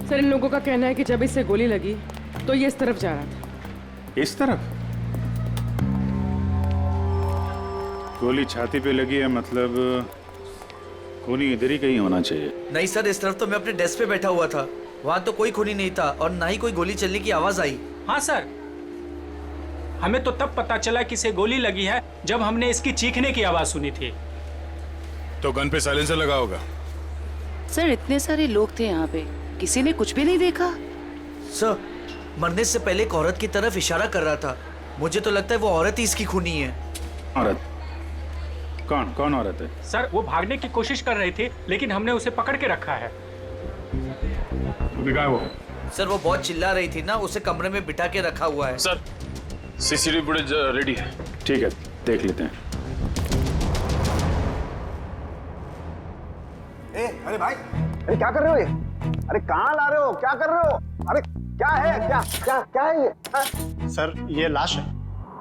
Sir, इन लोगों का कहना है कि जब इससे गोली लगी तो ये इस तरफ जा रहा था। इस तरफ? गोली छाती पे लगी है, मतलब खूनी इधर ही कहीं होना चाहिए। नहीं सर, इस तरफ तो मैं अपने डेस्क पे बैठा हुआ था, वहाँ तो कोई खूनी नहीं था और ना ही कोई गोली चलने की आवाज आई। हाँ सर, हमें तो तब पता चला कि इसे गोली लगी है जब हमने इसकी चीखने की आवाज सुनी थी। तो गन पे साइलेंसर लगा होगा। सर, इतने सारे लोग थे यहाँ पे, किसी ने कुछ भी नहीं देखा। सर, मरने से पहले एक औरत की तरफ इशारा कर रहा था, मुझे तो लगता है वो औरत ही इसकी खूनी है। औरत? कौन कौन औरत है? सर, वो भागने की कोशिश कर रही थी लेकिन हमने उसे पकड़ के रखा है। वो सर, वो बहुत चिल्ला रही थी ना, उसे कमरे में बिठा के रखा हुआ है। सर, सीसीटीवी फुटेज रेडी है। ठीक है, देख लेते हैं। अरे भाई, अरे क्या कर रहे हो ये? अरे कहाँ ला रहे हो? क्या कर रहे हो? अरे क्या है? क्या क्या क्या है ये? सर, ये लाश है।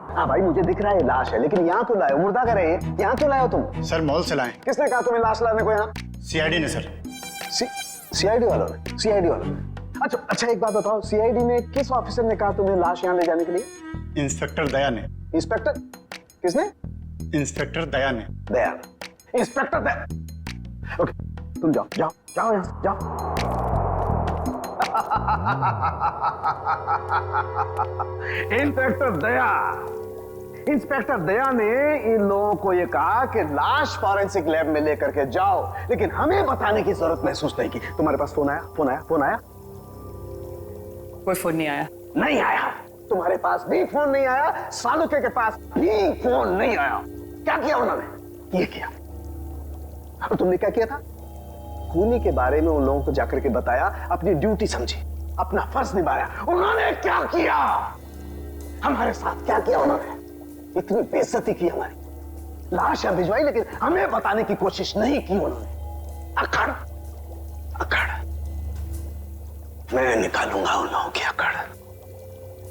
हाँ भाई, मुझे दिख रहा है ये लाश है, लेकिन यहाँ क्यों लाए हो? मुर्दा कर रहे हैं, यहाँ क्यों लाए हो तुम? सर, मॉल से लाए। किसने कहा तुम्हें लाश लाने को यहाँ? सीआईडी ने सर। सीआईडी वालों ने? सीआईडी वालों ने? अच्छा एक बात बताओ, सीआईडी ने किस ऑफिसर ने कहा तुम्हें लाश यहाँ ले जाने के लिए? इंस्पेक्टर दया ने। इंस्पेक्टर? किसने? इंस्पेक्टर दया ने। दया? इंस्पेक्टर दया? ओके, तुम जाओ जाओ जाओ यहाँ से, जाओ। इंस्पेक्टर दया, इंस्पेक्टर दया ने इन लोगों को ये कहा कि लाश फॉरेंसिक लैब में लेकर के जाओ, लेकिन हमें बताने की जरूरत महसूस नहीं की। तुम्हारे पास फोन आया? फोन आया? फोन आया? कोई फोन नहीं आया। नहीं आया? तुम्हारे पास भी फोन नहीं आया? सालुके के पास भी फोन नहीं आया? क्या किया उन्होंने? ये किया। और तुमने क्या किया था? खूनी के बारे में उन लोगों को जाकर के बताया, अपनी ड्यूटी समझी, अपना फर्ज निभाया। उन्होंने क्या किया? हमारे साथ क्या किया उन्होंने? इतनी बेइज्जती की हमारी, लाश भिजवाई, लेकिन हमें बताने की कोशिश नहीं की उन्होंने। अकड़ अकड़, मैं निकालूंगा उन लोगों की अकड़,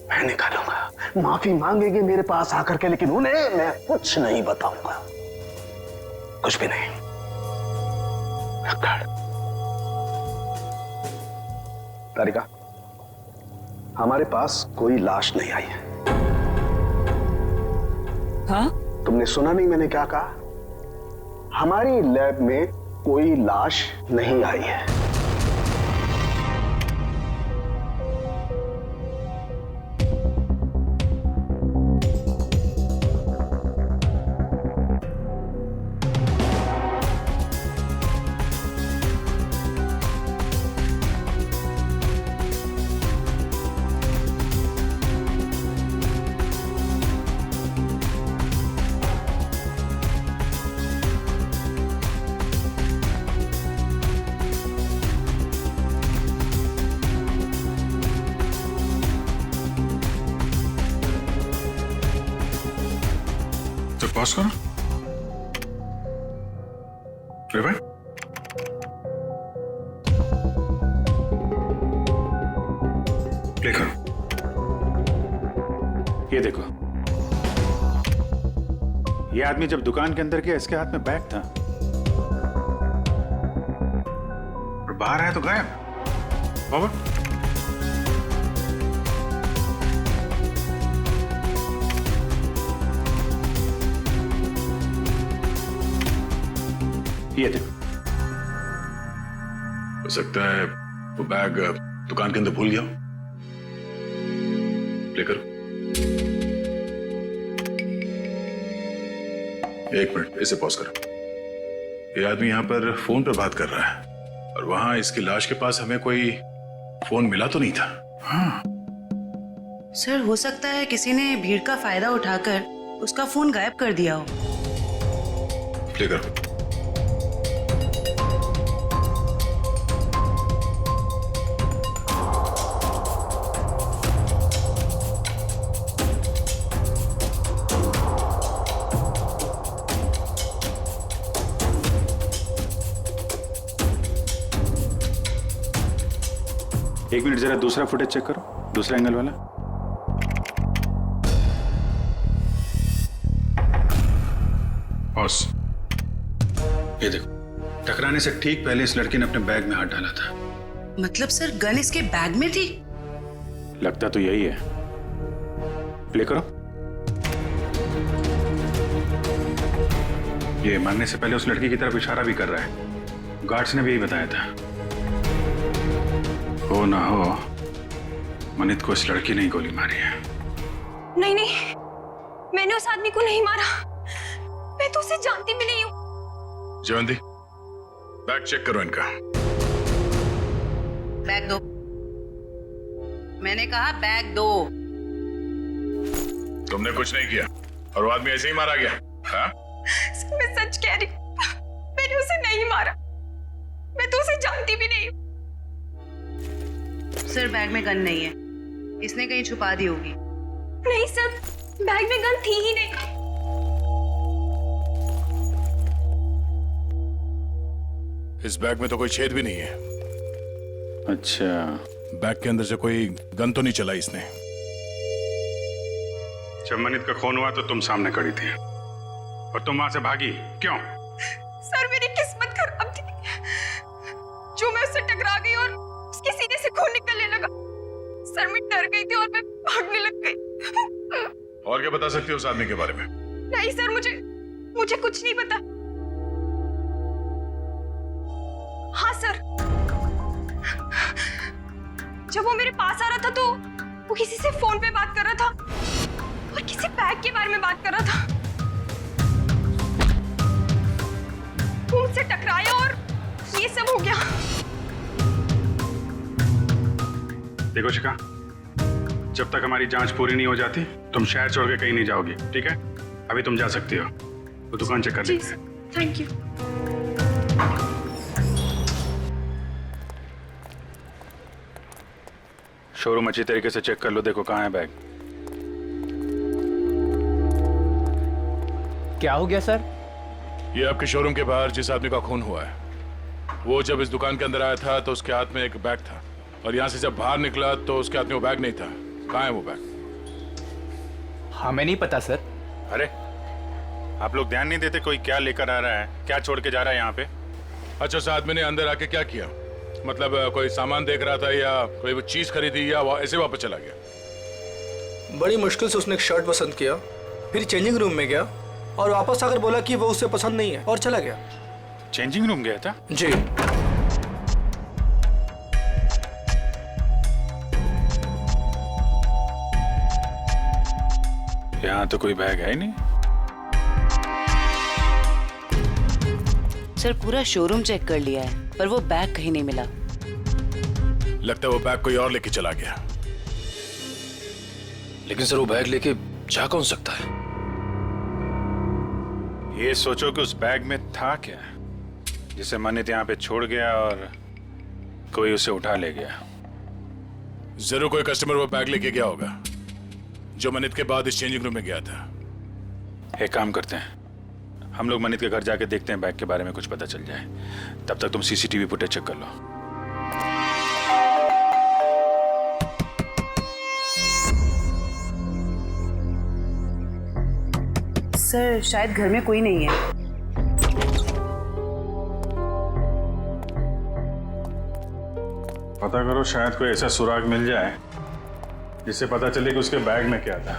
मैं निकालूंगा। माफी मांगेंगे मेरे पास आकर के, लेकिन उन्हें मैं कुछ नहीं बताऊंगा, कुछ भी नहीं। तारिका, हमारे पास कोई लाश नहीं आई है। हाँ? तुमने सुना नहीं मैंने क्या कहा? हमारी लैब में कोई लाश नहीं आई है। तो पॉज करो। रिवाइंड। प्ले करो। ये देखो, ये आदमी जब दुकान के अंदर गया, इसके हाथ में बैग था और बाहर आया तो गायब। फॉरवर्ड। ये देखो, हो सकता है वो बैग दुकान के अंदर भूल गया हो। प्ले करो। एक मिनट, इसे पॉज करो। ये आदमी यहाँ पर फोन पर बात कर रहा है और वहां इसकी लाश के पास हमें कोई फोन मिला तो नहीं था। हाँ सर, हो सकता है किसी ने भीड़ का फायदा उठाकर उसका फोन गायब कर दिया हो। प्ले करो। एक मिनट, जरा दूसरा फुटेज चेक करो, दूसरा एंगल वाला। बॉस, ये देखो, टकराने से ठीक पहले इस लड़के ने अपने बैग में हाथ डाला था। मतलब सर गन इसके बैग में थी? लगता तो यही है। प्ले करो। ये मरने से पहले उस लड़की की तरफ इशारा भी कर रहा है। गार्ड्स ने भी यही बताया था। हो ना हो, मनित को इस लड़की ने ही गोली मारी है। नहीं नहीं, मैंने उस आदमी को नहीं मारा। मैं तो उसे जानती भी नहीं हूँ। जयवंती, बैग चेक करो इनका। बैग दो। मैंने कहा बैग दो। तुमने कुछ नहीं किया और वो आदमी ऐसे ही मारा गया? हाँ? सर, मैं सच कह रही हूँ, मैंने उसे नहीं मारा। मैं तो उसे जानती भी नहीं हूँ। सर बैग में गन नहीं है, इसने कहीं छुपा दी होगी। नहीं सर, बैग में गन थी ही नहीं। इस बैग में तो कोई छेद भी नहीं है। अच्छा, बैग के अंदर से कोई गन तो नहीं चलाई इसने? जब मनित का खून हुआ तो तुम सामने खड़ी थी और तुम वहां से भागी क्यों? सर मेरी किस्मत खराब थी, जो मैं उससे टकरा गई और उसके सीने से खून निकलने लगा। सर मैं डर गई थी और मैं भागने लग गई। और क्या बता सकती हो उस आदमी के बारे में? नहीं सर, मुझे कुछ नहीं पता। हाँ सर, जब वो मेरे पास आ रहा था तो वो किसी से फोन पे बात कर रहा था और किसी बैग के बारे में बात कर रहा था। वो मुझसे टकराया और ये सब हो गया। देखो शिखा, जब तक हमारी जांच पूरी नहीं हो जाती तुम शहर छोड़ के कहीं नहीं जाओगी, ठीक है? अभी तुम जा सकती हो, वो दुकान चेक कर लेते हैं। Thank you. शोरूम अच्छी तरीके से चेक कर लो, देखो कहाँ है बैग। क्या हो गया सर? ये आपके शोरूम के बाहर जिस आदमी का खून हुआ है, वो जब इस दुकान के अंदर आया था तो उसके हाथ में एक बैग था और यहाँ से जब बाहर निकला तो उसके हाथ में वो बैग नहीं था। कहाँ है वो बैग? हमें नहीं पता सर। अरे आप लोग ध्यान नहीं देते कोई क्या लेकर आ रहा है, क्या छोड़ के जा रहा है यहाँ पे? अच्छा, उस आदमी ने अंदर आके क्या किया? मतलब कोई सामान देख रहा था या कोई वो चीज खरीदी या ऐसे वापस चला गया? बड़ी मुश्किल से उसने एक शर्ट पसंद किया, फिर चेंजिंग रूम में गया और वापस आकर बोला कि वो उसे पसंद नहीं है और चला गया। चेंजिंग रूम गया था? जी। यहाँ तो कोई बैग है ही नहीं। सर पूरा शोरूम चेक कर लिया है पर वो बैग कहीं नहीं मिला। लगता है वो बैग कोई और लेके चला गया। लेकिन सर वो बैग लेके जा कौन सकता है? ये सोचो कि उस बैग में था क्या जिसे मनित यहाँ पे छोड़ गया और कोई उसे उठा ले गया। जरूर कोई कस्टमर वो बैग लेके गया होगा जो मनित के बाद इस चेंजिंग रूम में गया था। एक काम करते हैं, हम लोग मनित के घर जाके देखते हैं, बैग के बारे में कुछ पता चल जाए। तब तक तुम सीसीटीवी फुटेज चेक कर लो। सर शायद घर में कोई नहीं है। पता करो, शायद कोई ऐसा सुराग मिल जाए जिससे पता चले कि उसके बैग में क्या था।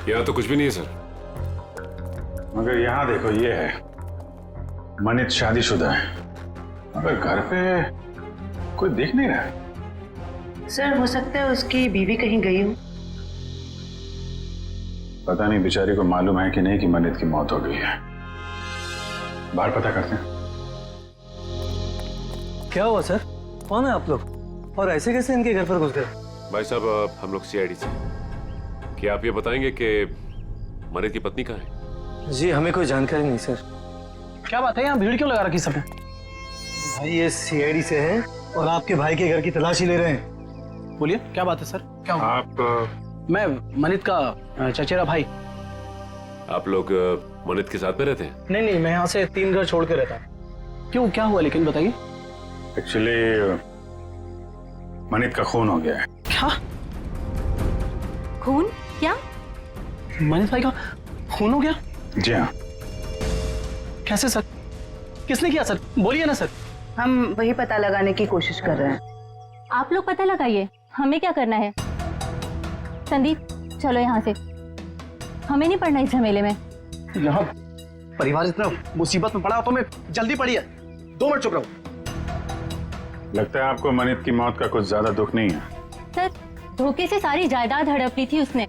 यहाँ तो कुछ भी नहीं है सर। मगर यहाँ देखो, ये है मनित शादीशुदा है, मगर घर पे कोई देख नहीं रहा है। सर हो सकता है उसकी बीवी कहीं गई हो। पता नहीं बेचारी को मालूम है कि नहीं कि मनित की मौत हो गई है। बाहर पता करते हैं। क्या हुआ सर? कौन है आप लोग और ऐसे कैसे इनके घर पर घुस गए? भाई साहब, हम लोग सीआईडी से। क्या आप ये बताएंगे कि मनित की पत्नी कहाँ है? जी हमें कोई जानकारी नहीं सर। क्या बात है, यहाँ भीड़ क्यों लगा रखी सबने? भाई ये सीआईडी से हैं और आपके भाई के घर की तलाशी ले रहे हैं। बोलिए क्या बात है सर, क्या हुआ? आप मैं मनित का चचेरा भाई। आप लोग मनित के साथ में रहते हैं? नहीं, मैं यहाँ से 3 घर छोड़ के रहता हूँ। क्यों, क्या हुआ लेकिन बताइए। एक्चुअली मनित का खून हो गया है। क्या खून? क्या? मनीष भाई का खून हो गया? जी हाँ। कैसे सर? किसने किया सर? बोलिए ना सर। हम वही पता लगाने की कोशिश कर रहे हैं। आप लोग पता लगाइए, हमें क्या करना है। संदीप चलो यहाँ से, हमें नहीं पड़ना इस झमेले में। यहाँ परिवार इतना मुसीबत में पड़ा तो मैं जल्दी पड़ी है। 2 मिनट चुप रहो। लगता है आपको मनीत की मौत का कुछ ज्यादा दुख नहीं है। सर धोखे से सारी जायदाद हड़प ली थी उसने,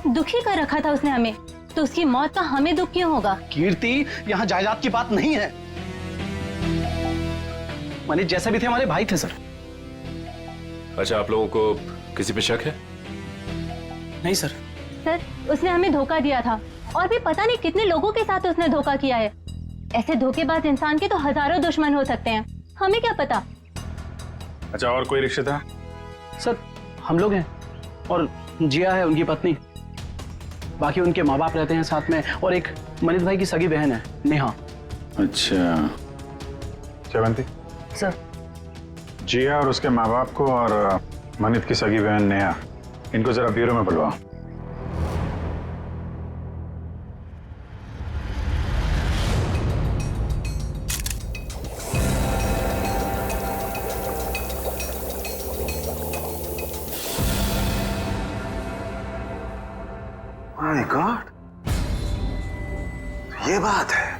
दुखी कर रखा था उसने हमें, तो उसकी मौत का हमें दुख क्यों होगा? कीर्ति, यहाँ जायदाद की बात नहीं है। मनीष जैसे भी थे हमारे भाई थे सर। अच्छा, आप लोगों को किसी पे शक है? नहीं सर। सर उसने हमें धोखा दिया था, और भी पता नहीं कितने लोगों के साथ उसने धोखा किया है। ऐसे धोखेबाज इंसान के तो हजारों दुश्मन हो सकते हैं, हमें क्या पता। अच्छा, और कोई रिश्तेदार? सर हम लोग हैं और जिया है उनकी पत्नी, बाकी उनके माँ बाप रहते हैं साथ में, और एक मनीष भाई की सगी बहन है नेहा। अच्छा चवंती सर। जिया और उसके माँ बाप को और मनीत की सगी बहन नेहा, इनको जरा ब्यूरो में बुलवाओ। माय गॉड, ये बात है,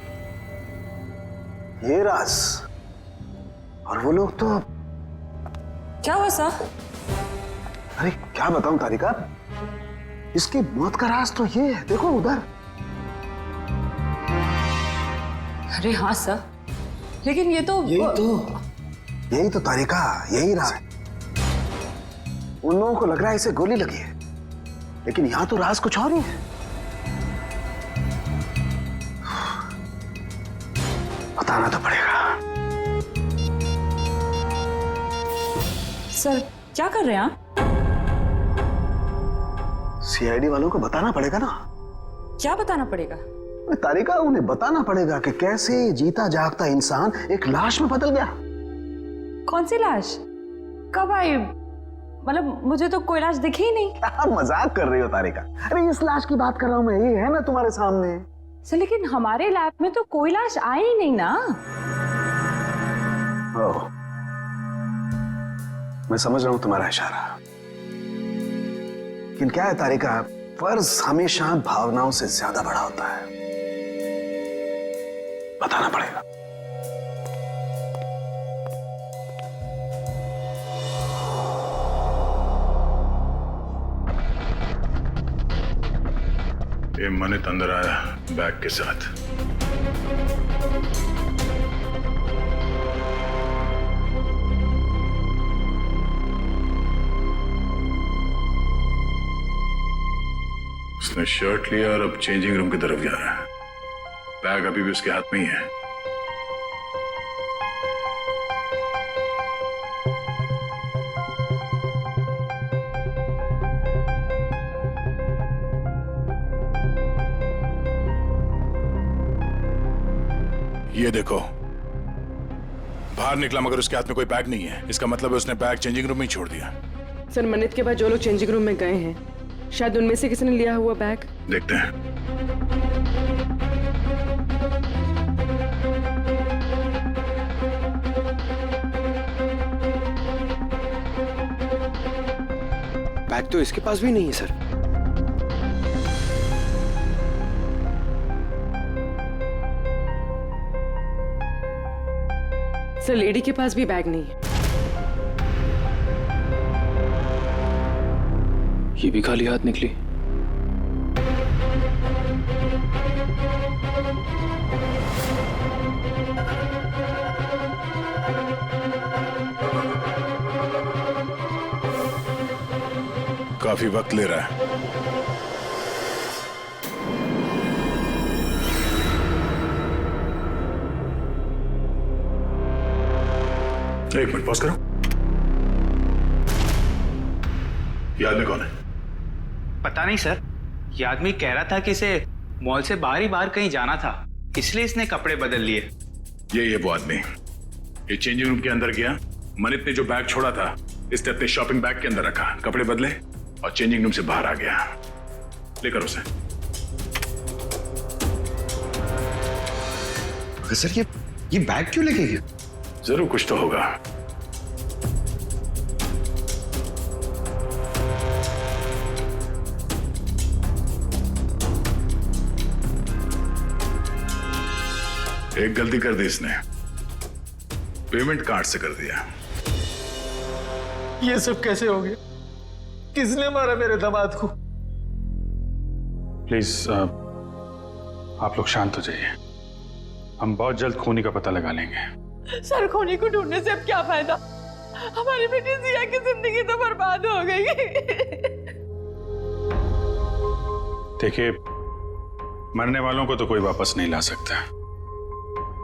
ये राज। और वो लोग तो क्या हुआ सर? अरे क्या बताऊं तारिका, इसकी मौत का राज तो ये है, देखो उधर। अरे हाँ सर, लेकिन ये तो यही तो तारिका, यही राज। उन लोगों को लग रहा है इसे गोली लगी है, लेकिन यहां तो राज कुछ और ही है। बताना तो पड़ेगा। सर क्या कर रहे हैं आप? सीआईडी वालों को बताना पड़ेगा ना। क्या बताना पड़ेगा? तारिका, उन्हें बताना पड़ेगा कि कैसे जीता जागता इंसान एक लाश में बदल गया। कौन सी लाश? कब आई? मतलब मुझे तो कोई लाश दिखी ही नहीं। आप मजाक कर रही हो तारिका? अरे इस लाश की बात कर रहा हूं मैं, ये है ना तुम्हारे सामने। सर लेकिन हमारे लैब में तो कोई लाश आई ही नहीं ना। ओह, मैं समझ रहा हूं तुम्हारा इशारा, लेकिन क्या है तारिका, फर्ज हमेशा भावनाओं से ज्यादा बड़ा होता है। बताना पड़ेगा। ये मनीत अंदर आया बैग के साथ। उसने शर्ट लिया और अब चेंजिंग रूम की तरफ जा रहा है। बैग अभी भी उसके हाथ में ही है। ये देखो, बाहर निकला मगर उसके हाथ में कोई बैग नहीं है। इसका मतलब है उसने बैग चेंजिंग रूम में ही छोड़ दिया। सर मनीत के बाद जो लोग चेंजिंग रूम में गए हैं, शायद उनमें से किसी ने लिया हुआ बैग। देखते हैं। बैग तो इसके पास भी नहीं है सर। सर लेडी के पास भी बैग नहीं है। ये भी खाली हाथ निकली। काफी वक्त ले रहा है। एक मिनट पॉज करो। ये आदमी कौन है? पता नहीं सर, ये आदमी कह रहा था कि इसे मॉल से बाहर ही बाहर कहीं जाना था, इसलिए इसने कपड़े बदल लिए। ये वो आदमी। ये चेंजिंग रूम के अंदर गया, मनीत ने जो बैग छोड़ा था इसने अपने शॉपिंग बैग के अंदर रखा, कपड़े बदले और चेंजिंग रूम से बाहर आ गया। लेकर उसे। प्रोफेसर ये बैग क्यों लेके गया? जरूर कुछ तो होगा। एक गलती कर दी इसने, पेमेंट कार्ड से कर दिया। ये सब कैसे हो गया? किसने मारा मेरे दामाद को? प्लीज आप लोग शांत हो जाइए, हम बहुत जल्द खूनी का पता लगा लेंगे। सर खूनी को ढूंढने से अब क्या फायदा? हमारी बेटी जिया की जिंदगी तो बर्बाद हो गई। देखिए, मरने वालों को तो कोई वापस नहीं ला सकता,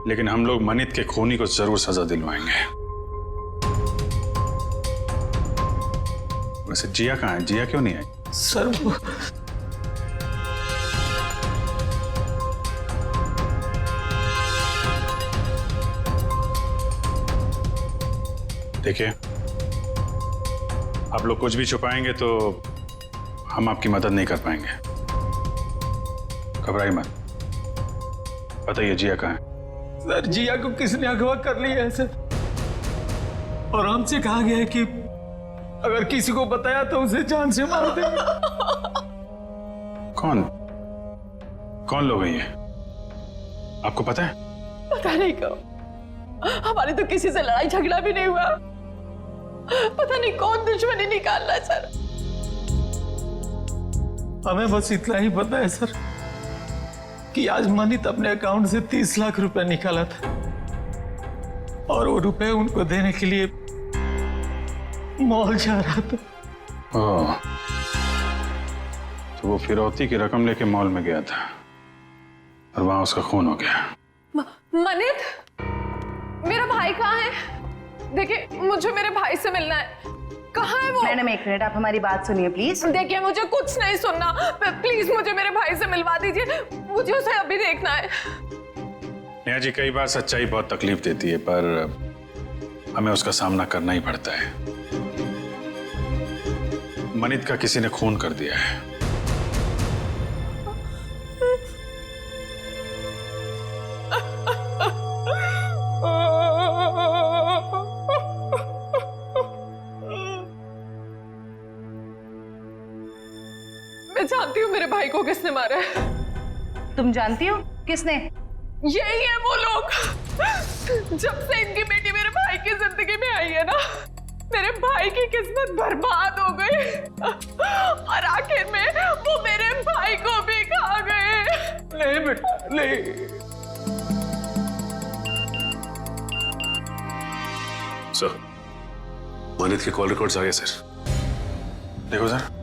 लेकिन हम लोग मनित के खूनी को जरूर सजा दिलवाएंगे। वैसे जिया कहाँ है? जिया क्यों नहीं आई? सर वो देखिए, आप लोग कुछ भी छुपाएंगे तो हम आपकी मदद नहीं कर पाएंगे। घबराइए मत, बताइए जिया कहाँ है? सर जिया को किसने अगवा कर लिया है सर, और हमसे कहा गया है कि अगर किसी को बताया तो उसे जान से मार देंगे। कौन लोग हैं ये? आपको पता है? पता नहीं कहो, हमारी तो किसी से लड़ाई झगड़ा भी नहीं हुआ। पता नहीं कौन दुश्मनी निकाल रहा है सर। हमें बस इतना ही पता है सर कि आज मनित अपने अकाउंट से 30 लाख रुपए निकाला था, और वो रुपए उनको देने के लिए मॉल जा रहा था। ओह, तो वो फिरौती की रकम लेके मॉल में गया था और वहां उसका खून हो गया। मनित, मेरा भाई कहाँ है? देखिए, मुझे मेरे भाई से मिलना है। कहाँ है वो? मैडम एक मिनट, आप हमारी बात सुनिए प्लीज। देखिए, मुझे कुछ नहीं सुनना, प्लीज मुझे मेरे भाई से मिलवा दीजिए, मुझे उसे अभी देखना है। नेहा जी, कई बार सच्चाई बहुत तकलीफ देती है, पर हमें उसका सामना करना ही पड़ता है। मनित का किसी ने खून कर दिया है। मैं जानती हूँ मेरे भाई को किसने मारा है। तुम जानती हो किसने? यही है वो लोग। जब से इनकी बेटी मेरे भाई की जिंदगी में आई है ना, मेरे भाई की किस्मत बर्बाद हो गई, और आखिर में वो मेरे भाई को भी खा गए। नहीं बेटा नहीं। सर, मनित के कॉल रिकॉर्ड्स आ गए सर। देखो सर।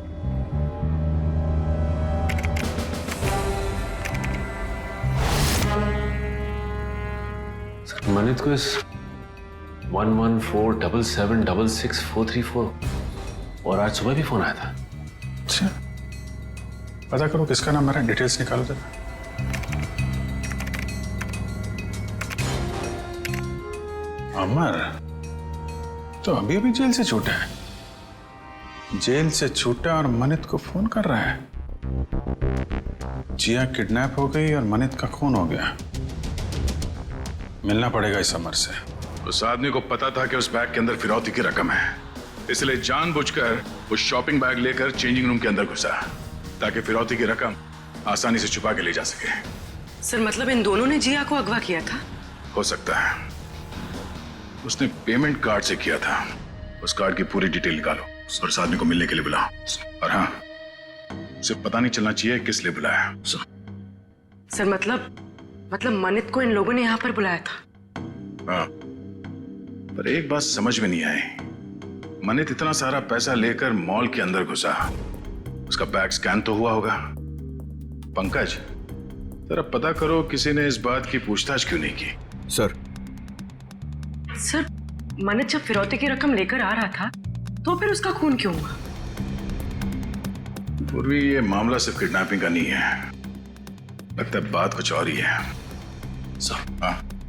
मनित को इस 1147766434 और आज सुबह भी फोन आया था। अच्छा, पता करो किसका नाम, मेरा डिटेल्स निकालो जरा। अमर तो अभी अभी जेल से छूटा है। जेल से छूटा और मनित को फोन कर रहा है। जिया किडनैप हो गई और मनित का खून हो गया। मिलना पड़ेगा इस अमर से। उस आदमी को पता था कि उस बैग के अंदर फिरौती की रकम है, इसलिए जानबूझकर वो शॉपिंग बैग लेकर चेंजिंग रूम के अंदर घुसा, ताकि फिरौती की रकम आसानी से छुपा के ले जा सके। सर मतलब इन दोनों ने जिया को अगवा किया था? हो सकता है, उसने पेमेंट कार्ड से किया था। उस कार्ड की पूरी डिटेल निकालो और उस आदमी को मिलने के लिए बुलाओ। और हाँ, उसे पता नहीं चलना चाहिए किस लिए बुलाया। सर मतलब मनित को इन लोगों ने यहाँ पर बुलाया था? हाँ, पर एक बात समझ में नहीं आई। मनित इतना सारा पैसा लेकर मॉल के अंदर घुसा, उसका बैग स्कैन तो हुआ होगा। पंकज, जरा पता करो किसी ने इस बात की पूछताछ क्यों नहीं की। सर मनित जब फिरौती की रकम लेकर आ रहा था तो फिर उसका खून क्यों हुआ? पूर्वी, ये मामला सिर्फ किडनैपिंग का नहीं है, लगता है बात कुछ और ही है। सर,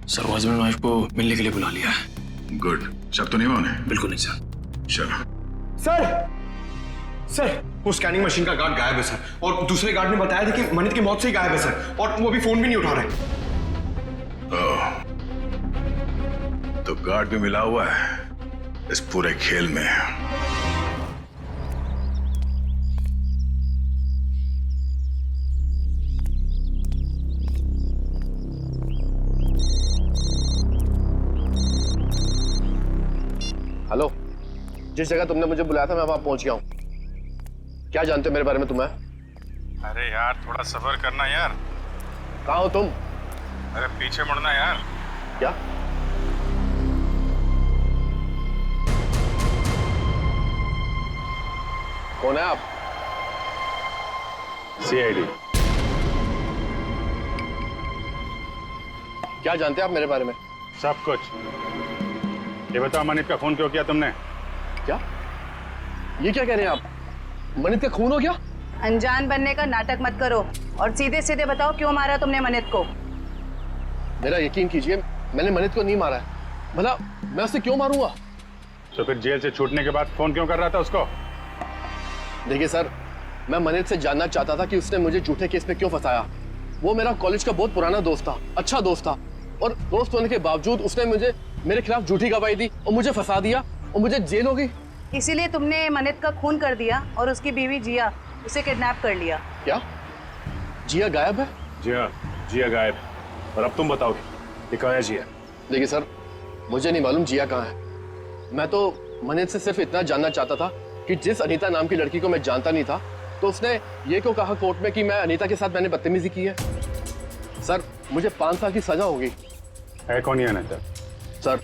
सर वो हस्बैंड वाइफ को मिलने के लिए बुला लिया है। गुड, शक तो नहीं हुआ उन्हें? बिल्कुल नहीं सर। चलो। सर वो स्कैनिंग मशीन का गार्ड गायब है सर, और दूसरे गार्ड ने बताया था कि मनित की मौत से ही गायब है सर, और वो अभी फोन भी नहीं उठा रहे। गार्ड भी मिला हुआ है इस पूरे खेल में। हेलो, जिस जगह तुमने मुझे बुलाया था मैं वहां पहुंच गया हूं। क्या जानते हो मेरे बारे में तुम्हें? अरे यार थोड़ा सब्र करना यार। कहाँ हो तुम? अरे पीछे मुड़ना यार। क्या? कौन है आप? सीआईडी। क्या जानते हैं आप मेरे बारे में? सब कुछ। ये बताओ मनित का खून क्यों किया तुमने? क्या? ये क्या कह रहे हैं आप? मनित का खून हो गया? अनजान बनने का नाटक मत करो और सीधे सीधे बताओ क्यों मारा तुमने मनित को। मेरा यकीन कीजिए, मैंने मनित को नहीं मारा है। भला मैं उसे क्यों मारूंगा? तो फिर जेल से छूटने के बाद फोन क्यों कर रहा था उसको? देखिए सर, मैं मनित से जानना चाहता था कि उसने मुझे झूठे केस में क्यों फंसाया। वो मेरा कॉलेज का बहुत पुराना दोस्त था, अच्छा दोस्त था, और दोस्त होने के बावजूद उसने मुझे मेरे खिलाफ झूठी गवाही दी और मुझे फंसा दिया और मुझे जेल हो गई। इसीलिए तुमने मनित का खून कर दिया और उसकी बीवी जिया उसे किडनैप कर लिया। क्या? जिया गायब है? जी हाँ, जिया गायब। और अब तुम बताओगे ये कहाँ है जिया? देखिए सर, मुझे नहीं मालूम जिया कहाँ है। मैं तो मनित से सिर्फ इतना जानना चाहता था कि जिस अनीता नाम की लड़की को मैं जानता नहीं था, तो उसने ये क्यों कहा कोर्ट में कि मैं अनीता के साथ मैंने बदतमीजी की है। सर, मुझे 5 साल की सजा होगी। है कौन ये अनीता? सर,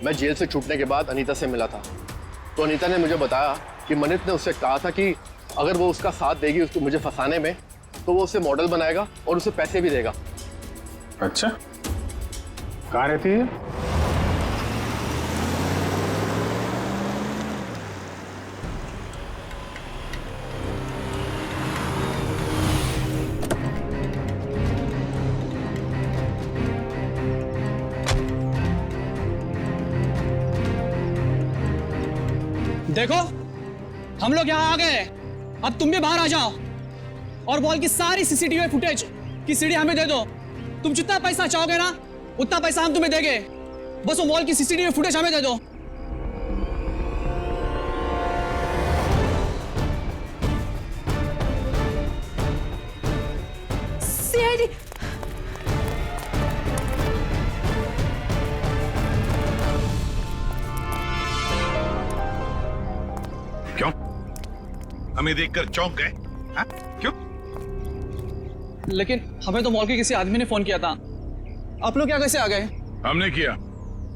मैं जेल से छूटने के बाद अनीता से मिला था, तो अनीता ने मुझे बताया कि मनित ने उससे कहा था कि अगर वो उसका साथ देगी उसको मुझे फंसाने में, तो वो उसे मॉडल बनाएगा और उसे पैसे भी देगा। अच्छा, कहाँ रहती है? देखो, हम लोग यहाँ आ गए, अब तुम भी बाहर आ जाओ और मॉल की सारी सीसीटीवी फुटेज की सीडी हमें दे दो। तुम जितना पैसा चाहोगे ना उतना पैसा हम तुम्हें देंगे, बस वो मॉल की सीसीटीवी फुटेज हमें दे दो। सीआईडी क्यों? हमें देखकर चौंक गए? हाँ? क्यों? लेकिन हमें तो मॉल के किसी आदमी ने फोन किया था, आप लोग क्या कैसे आ गए? हमने किया,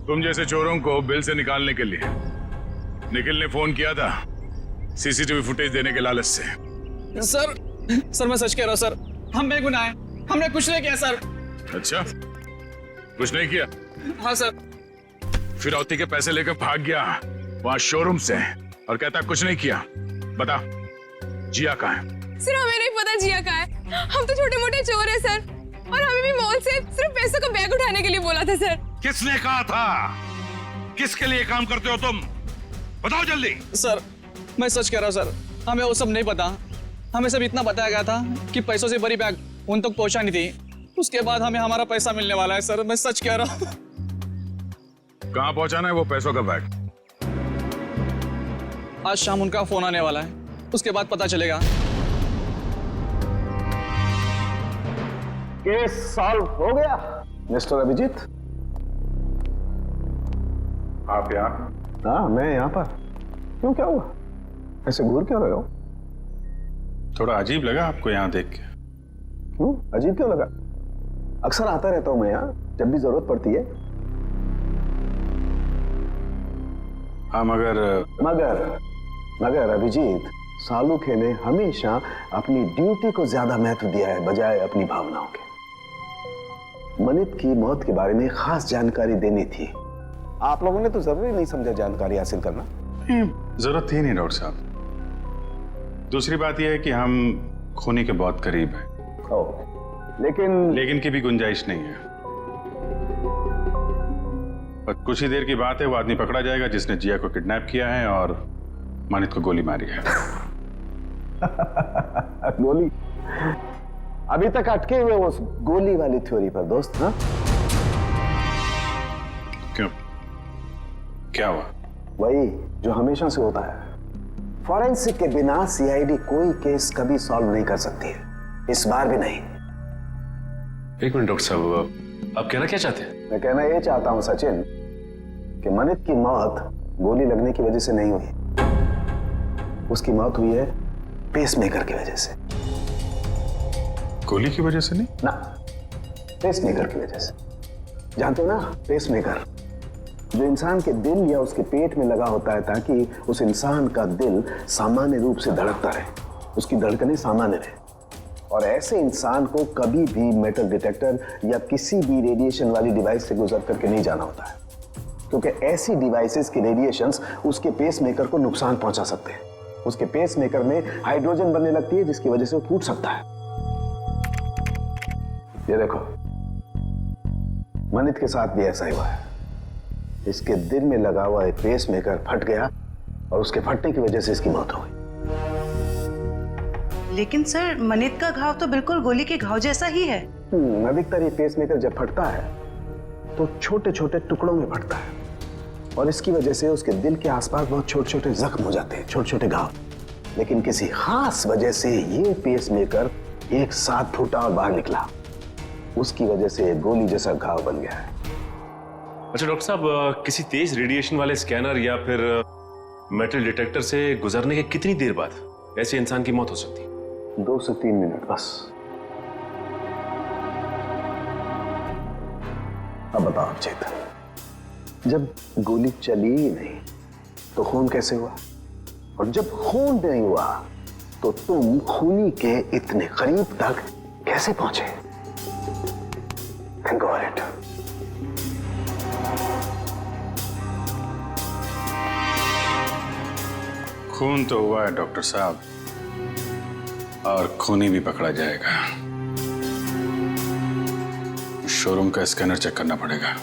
तुम जैसे चोरों को बिल से निकालने के लिए। निखिल ने फोन किया था सीसीटीवी फुटेज देने के लालच से। सर मैं सच कह रहा हूँ सर, हम बेगुनाह हैं, हमने कुछ नहीं किया सर। अच्छा, कुछ नहीं किया? हाँ सर। फिरौती के पैसे लेकर भाग गया वहां शोरूम से और कहता कुछ नहीं किया। बता, जिया कहाँ है? सर हमें नहीं पता जिया कहाँ है, हम तो छोटे मोटे चोर हैं सर, और हमें भी मॉल से सिर्फ पैसों का बैग उठाने के लिए बोला था सर। किसने कहा था? किसके लिए काम करते हो तुम? बताओ जल्दी। सर मैं सच कह रहा हूँ सर, हमें वो सब नहीं पता। हमें सब इतना बताया गया था कि पैसों से भरी बैग उन तक पहुंचानी थी, उसके बाद हमें हमारा पैसा मिलने वाला है। सर मैं सच कह रहा हूँ। कहाँ पहुंचाना है वो पैसों का बैग? आज शाम उनका फोन आने वाला है, उसके बाद पता चलेगा। केस सॉल्व हो गया मिस्टर अभिजीत। आप यहाँ? हाँ मैं यहाँ पर। क्यों, क्या हुआ? ऐसे घूर क्यों रहे हो? थोड़ा अजीब लगा आपको यहाँ देख के। क्यों अजीब क्यों लगा? अक्सर आता रहता हूँ मैं यहाँ जब भी जरूरत पड़ती है। हाँ मगर अभिजीत, सालुखे ने हमेशा अपनी ड्यूटी को ज्यादा महत्व दिया है बजाय अपनी भावनाओं के। मनित की मौत के बारे में खास जानकारी देनी थी, आप लोगों ने तो जरूरी नहीं समझा जानकारी हासिल करना। जरूरत थी नहीं डॉक्टर साहब। दूसरी बात यह है कि हम खूनी के बहुत करीब हैं। लेकिन की भी गुंजाइश नहीं है। पर कुछ ही देर की बात है, वो आदमी पकड़ा जाएगा जिसने जिया को किडनैप किया है और मनित को गोली मारी है। गोली? अभी तक अटके हुए उस गोली वाली थ्योरी पर दोस्त। हाँ क्यों, क्या हुआ? वही जो हमेशा से होता है, फॉरेंसिक के बिना सीआईडी कोई केस कभी सॉल्व नहीं कर सकती है, इस बार भी नहीं। एक मिनट डॉक्टर साहब, आप कहना क्या चाहते हैं? मैं कहना ये चाहता हूं सचिन कि मनित की मौत गोली लगने की वजह से नहीं हुई, उसकी मौत हुई है पेसमेकर की वजह से। गोली की वजह से नहीं? ना, पेसमेकर की वजह से। जानते हो ना, पेसमेकर जो इंसान के दिल या उसके पेट में लगा होता है ताकि उस इंसान का दिल सामान्य रूप से धड़कता रहे, उसकी धड़कनें सामान्य रहे। और ऐसे इंसान को कभी भी मेटल डिटेक्टर या किसी भी रेडिएशन वाली डिवाइस से गुजर करके नहीं जाना होता है, क्योंकि ऐसी डिवाइसेस की रेडिएशंस उसके पेसमेकर को नुकसान पहुंचा सकते हैं। उसके पेसमेकर में हाइड्रोजन बनने लगती है जिसकी वजह से वो टूट सकता है। ये देखो, मनित के साथ भी ऐसा ही हुआ है। इसके दिल में लगा हुआ एक पेसमेकर फट गया और उसके फटने की वजह से इसकी मौत हो गई। लेकिन सर, मनित का घाव तो बिल्कुल गोली के घाव जैसा ही है। अधिकतर ये पेसमेकर जब फटता है तो छोटे छोटे टुकड़ों में फटता है और इसकी वजह से उसके दिल के आसपास बहुत छोटे छोटे जख्म हो जाते हैं, छोटे छोटे घाव। लेकिन किसी खास वजह से ये पेसमेकर एक साथ फूटा और बाहर निकला, उसकी वजह से गोली जैसा घाव बन गया है। अच्छा डॉक्टर साहब, किसी तेज रेडिएशन वाले स्कैनर या फिर मेटल डिटेक्टर से गुजरने के कितनी देर बाद ऐसे इंसान की मौत हो सकती है? 2 से 3 मिनट बस। अब बताओ चेतन, जब गोली चली ही नहीं तो खून कैसे हुआ? और जब खून नहीं हुआ तो तुम खूनी के इतने करीब तक कैसे पहुंचे? Think of it. खून तो हुआ है डॉक्टर साहब, और खूनी भी पकड़ा जाएगा। शोरूम का स्कैनर चेक करना पड़ेगा।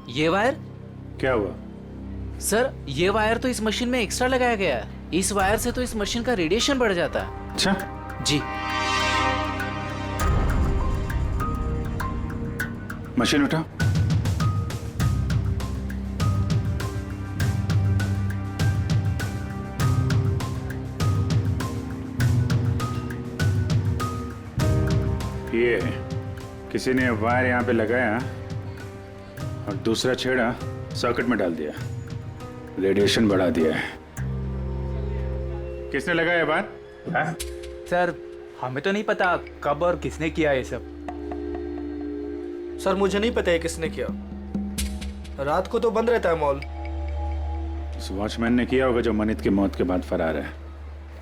ये वायर? क्या हुआ? सर, ये वायर तो इस मशीन में एक्स्ट्रा लगाया गया है। इस वायर से तो इस मशीन का रेडिएशन बढ़ जाता है। अच्छा जी। मशीन उठा। ये किसी ने वायर यहाँ पे लगाया और दूसरा छेड़ा सॉकेट में डाल दिया, रेडिएशन बढ़ा दिया है। किसने लगाया बात? सर, हमें तो नहीं पता कब और किसने किया ये सब। सर, मुझे नहीं पता है किसने किया। रात को तो बंद रहता है मॉल। उस वॉचमैन ने किया होगा जो मनित की मौत के बाद फरार है।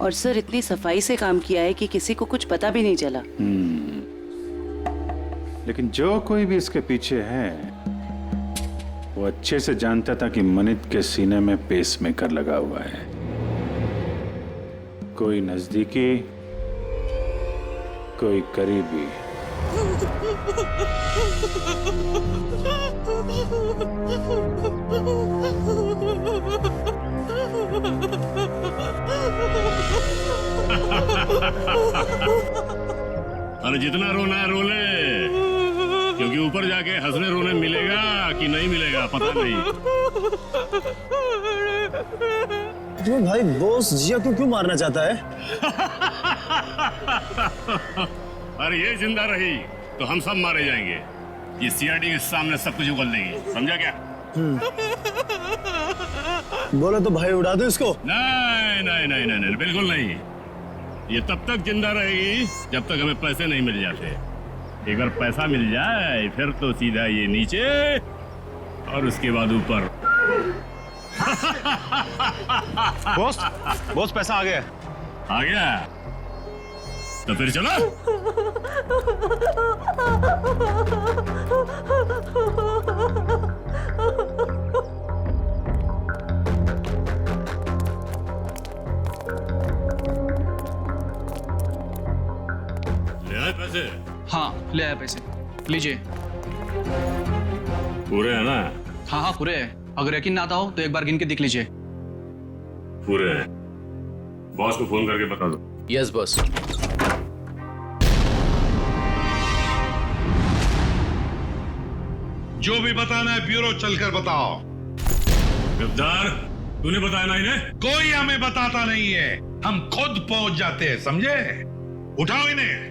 और सर, इतनी सफाई से काम किया है कि किसी को कुछ पता भी नहीं चला। लेकिन जो कोई भी इसके पीछे है वो अच्छे से जानता था कि मनित के सीने में पेसमेकर लगा हुआ है। कोई नजदीकी, कोई करीबी। अरे जितना रोना है रो ले, क्योंकि ऊपर जाके हंसने रोने मिलेगा कि नहीं मिलेगा पता नहीं। तुम्हें भाई बॉस जिया को क्यों मारना चाहता है? अरे ये जिंदा रही तो हम सब मारे जाएंगे। ये सीआईडी के सामने सब कुछ उगल देगी, समझा क्या? बोलो तो भाई उड़ा दो इसको। नहीं नहीं नहीं नहीं नहीं, बिल्कुल नहीं। ये तब तक जिंदा रहेगी जब तक हमें पैसे नहीं मिल जाते। एक बार पैसा मिल जाए फिर तो सीधा ये नीचे और उसके बाद ऊपर। बॉस पैसा आ गया। आ गया तो फिर चलो। ले आए पैसे? हाँ, ले आया पैसे, लीजिए। पूरे है ना? हाँ हाँ पूरे हैं। अगर यकीन ना आता हो तो एक बार गिन के देख लीजिए। पूरे हैं। बॉस को फोन करके बता दो। Yes boss. जो भी बताना है ब्यूरो चलकर बताओ। गद्दार, तूने बताया ना इन्हें? कोई हमें बताता नहीं है, हम खुद पहुंच जाते हैं, समझे? उठाओ इन्हें।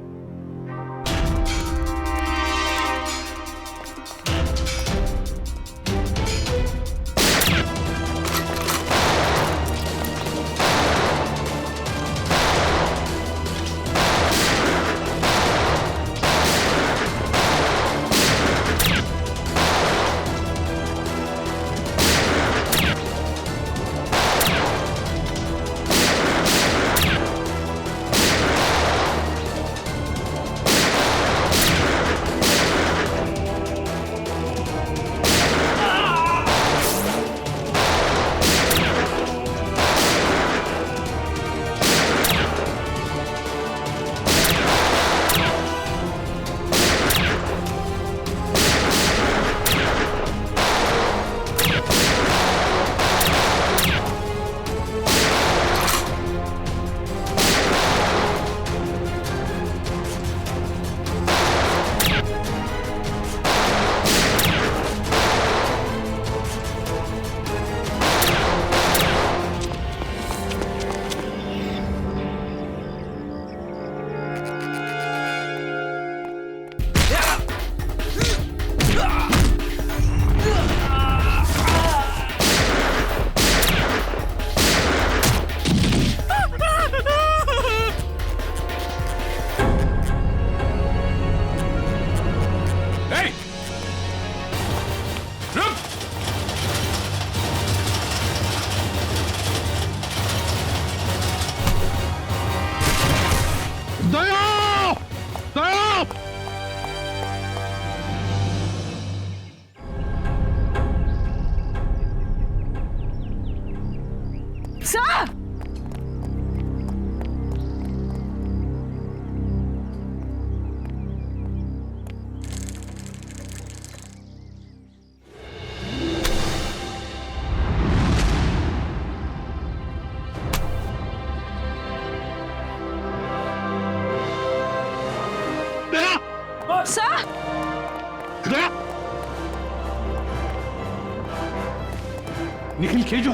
निखिल खेजो,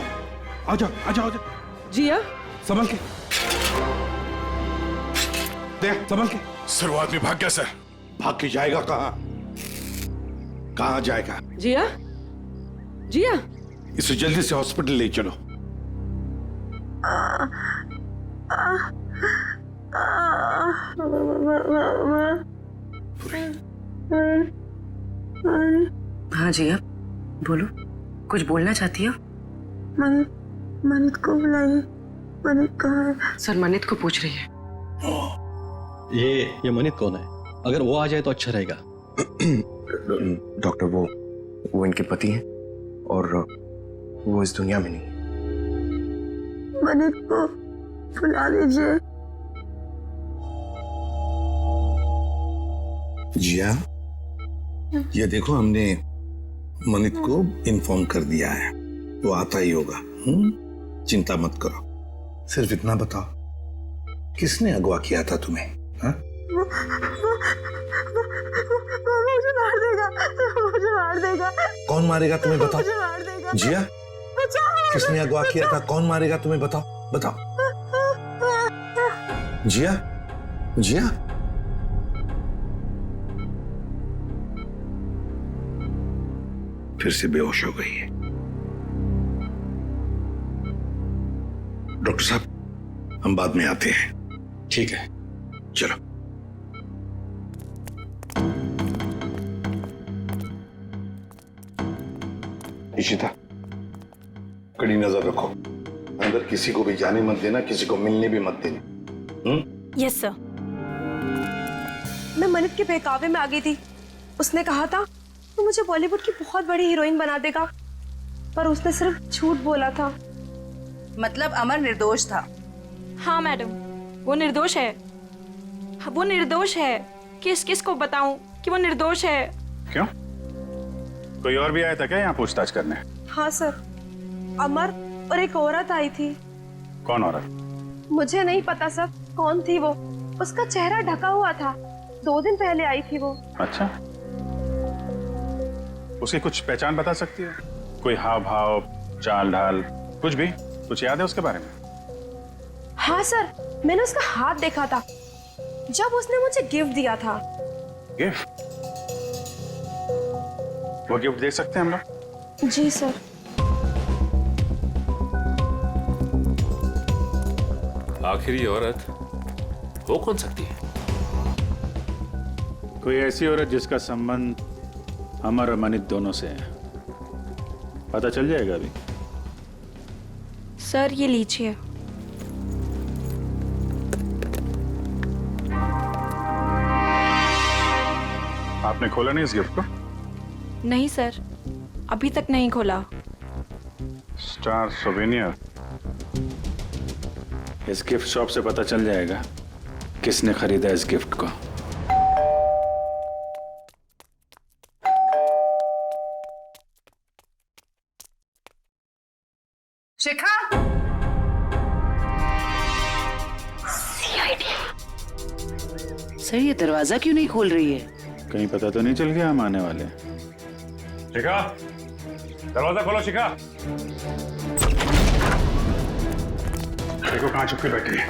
आजा आजा आजा। जिया संभल के देख, संभल के। सर वो आदमी भाग गया सर। भाग के जाएगा कहाँ? कहाँ जाएगा? जिया जिया इसे जल्दी से हॉस्पिटल ले चलो। हाँ जिया बोलो, कुछ बोलना चाहती हो? मनित को बुलाइए। मनित कहाँ है? सर मनित को पूछ रही है। ये मनित कौन है? अगर वो आ जाए तो अच्छा रहेगा। डॉक्टर वो इनके पति हैं और वो इस दुनिया में नहीं। मनित को बुला लीजिए। जिया, ये देखो हमने मनित को इन्फॉर्म कर दिया है, वो आता ही होगा। चिंता मत करो। सिर्फ इतना बताओ, किसने अगवा किया था तुम्हें? हा? मुझे मार देगा, मुझे मार देगा। कौन मारेगा तुम्हें बताओ? मुझे मार देगा। जिया, किसने अगवा किया था? कौन मारेगा तुम्हें बताओ बताओ। जिया जिया फिर से बेहोश हो गई है। डॉक्टर साहब हम बाद में आते हैं। ठीक है चलो। इशिता, कड़ी नजर रखो, अंदर किसी को भी जाने मत देना, किसी को मिलने भी मत देना। Yes sir. मैं मनित के बहकावे में आ गई थी। उसने कहा था तो मुझे बॉलीवुड की बहुत बड़ी हीरोइन बना देगा, पर उसने सिर्फ झूठ बोला था। मतलब अमर निर्दोष था? हाँ मैडम, वो निर्दोष है। वो निर्दोष है। किस किस को बताऊं कि वो निर्दोष है? क्यों? कोई और भी आया था क्या यहाँ पूछताछ करने? हाँ सर, अमर और एक औरत आई थी। कौन औरत? मुझे नहीं पता सर कौन थी वो। उसका चेहरा ढका हुआ था। 2 दिन पहले आई थी वो। अच्छा, उसकी कुछ पहचान बता सकती है? कोई हाव भाव, चाल ढाल, कुछ भी? कुछ याद है उसके बारे में? हाँ सर, मैंने उसका हाथ देखा था जब उसने मुझे गिफ्ट दिया था। गिफ्ट? वो गिफ्ट देख सकते हैं हम लोग? जी सर। आखिर ये औरत हो कौन सकती है? कोई ऐसी औरत जिसका संबंध अमर और मनित दोनों से है। पता चल जाएगा अभी। सर ये लीजिए। आपने खोला नहीं इस गिफ्ट को? नहीं सर, अभी तक नहीं खोला। Star souvenir. इस गिफ्ट शॉप से पता चल जाएगा किसने खरीदा इस गिफ्ट को। शिखा, सर ये दरवाजा क्यों नहीं खोल रही है? कहीं पता तो नहीं चल गया हम आने वाले? शिखा, दरवाजा खोलो शिखा। देखो कहाँ छुप के बैठी है।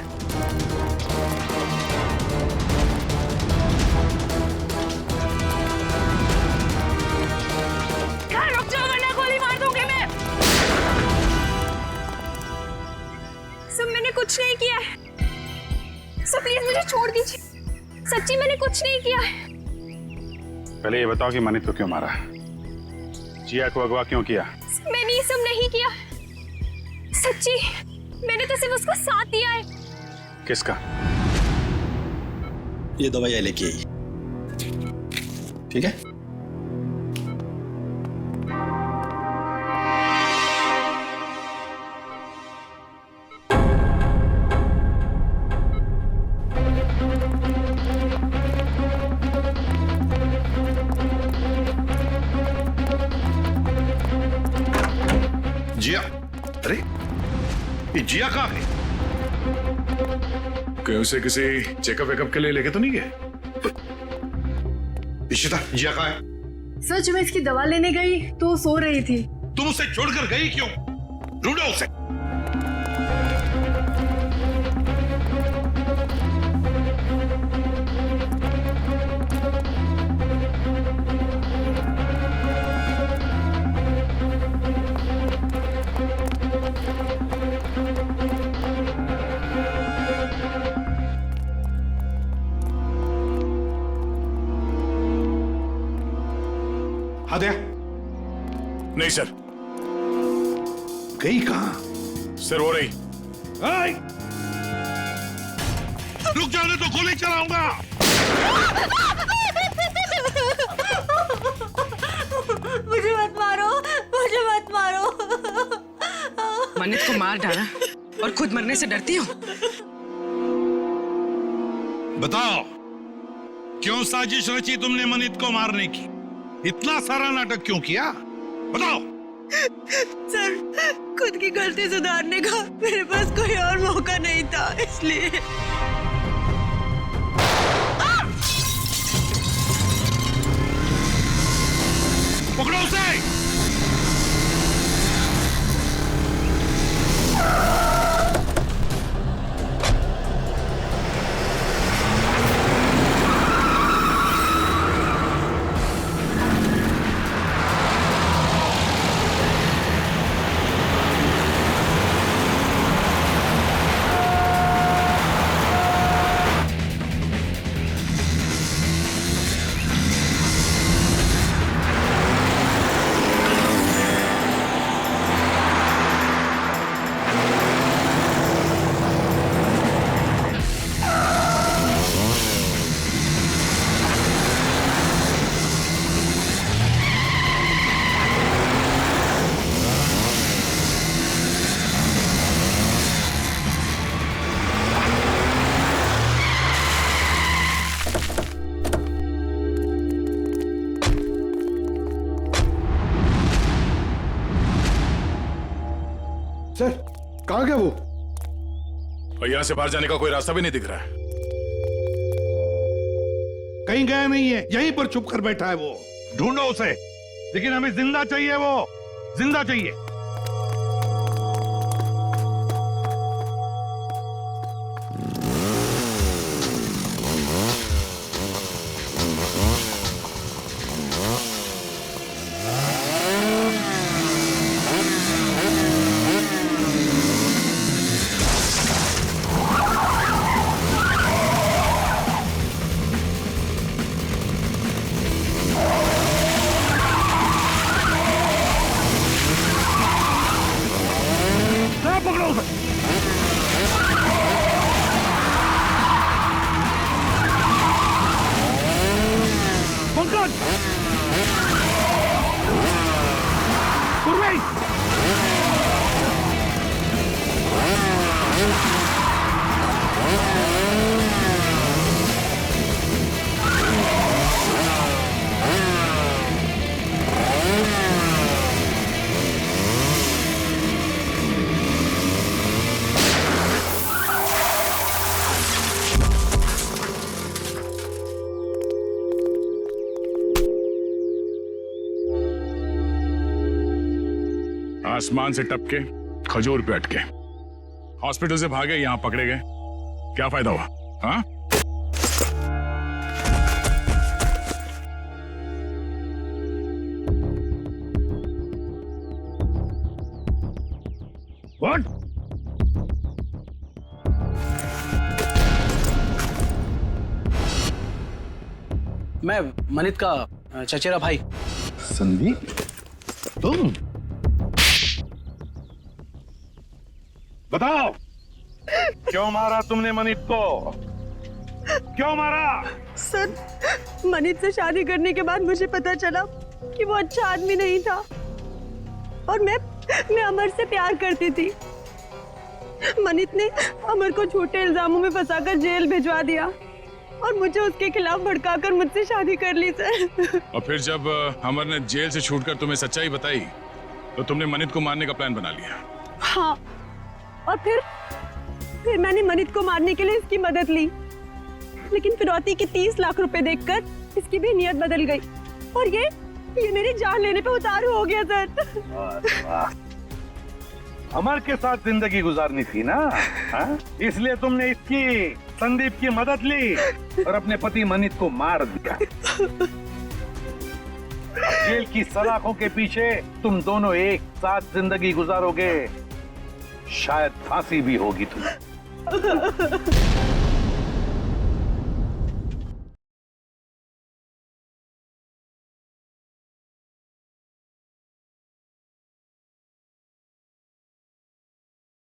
रुक जाओ वरना गोली मार दूंगी मैं। सब मैंने कुछ नहीं किया है। सब प्लीज मुझे छोड़ दीजिए। सच्ची मैंने कुछ नहीं किया है। पहले ये बताओ कि मनित को क्यों मारा? जिया को अगवा क्यों किया? मैंने ये सब नहीं किया। सच्ची मैंने तो सिर्फ उसको साथ दिया है। किसका? ये दवाइयाँ लेके आई, ठीक है? जिया, अरे ये जिया कहाँ है? कहीं उसे किसी चेकअप वेकअप के लिए लेके तो नहीं गए? इशिता, जिया कहाँ है? सर जब मैं इसकी दवा लेने गई तो वो सो रही थी। तुम उसे छोड़कर गई क्यों? ढूंढो उसे। हाँ दया। नहीं सर। गई कहाँ? सर हो रही। रुक जाओ नहीं तो गोली चलाऊंगा। मुझे मत मारो, मुझे मत मारो। मन्नत को मार डाला और खुद मरने से डरती हो? बताओ क्यों साजिश रची तुमने मनित को मारने की? इतना सारा नाटक क्यों किया? बताओ। सर खुद की गलती सुधारने का मेरे पास कोई और मौका नहीं था, इसलिए। पकड़ो उसे। सर कहाँ गया वो? और यहाँ से बाहर जाने का कोई रास्ता भी नहीं दिख रहा है। कहीं गया नहीं है, यहीं पर छुप कर बैठा है वो। ढूंढो उसे, लेकिन हमें जिंदा चाहिए, वो जिंदा चाहिए। आसमान से टपके खजूर पे अटके, हॉस्पिटल से भागे, यहां पकड़े गए, क्या फायदा हुआ? हाँ? What? मैं मनित का चचेरा भाई। संदीप, तुम? बताओ, क्यों मारा तुमने मनित को? क्यों मारा? सर, मनित से शादी करने के बाद मुझे पता चला कि वो अच्छा आदमी नहीं था और मैं अमर से प्यार करती थी। मनित ने अमर को झूठे इल्जामों में फंसाकर जेल भिजवा दिया और मुझे उसके खिलाफ भड़काकर मुझसे शादी कर ली सर। और फिर जब अमर ने जेल से छूटकर तुम्हें सच्चाई बताई तो तुमने मनित को मारने का प्लान बना लिया। हाँ, और फिर मैंने मनित को मारने के लिए इसकी मदद ली, लेकिन फिरौती के 30 लाख रुपए देखकर इसकी भी नियत बदल गई और ये मेरी जान लेने पे उतारू हो गया सर। अमर के साथ जिंदगी गुजारनी थी ना, हाँ? इसलिए तुमने इसकी, संदीप की मदद ली और अपने पति मनित को मार दिया। जेल की सलाखों के पीछे तुम दोनों एक साथ जिंदगी गुजारोगे, शायद फांसी भी होगी तुम्हें।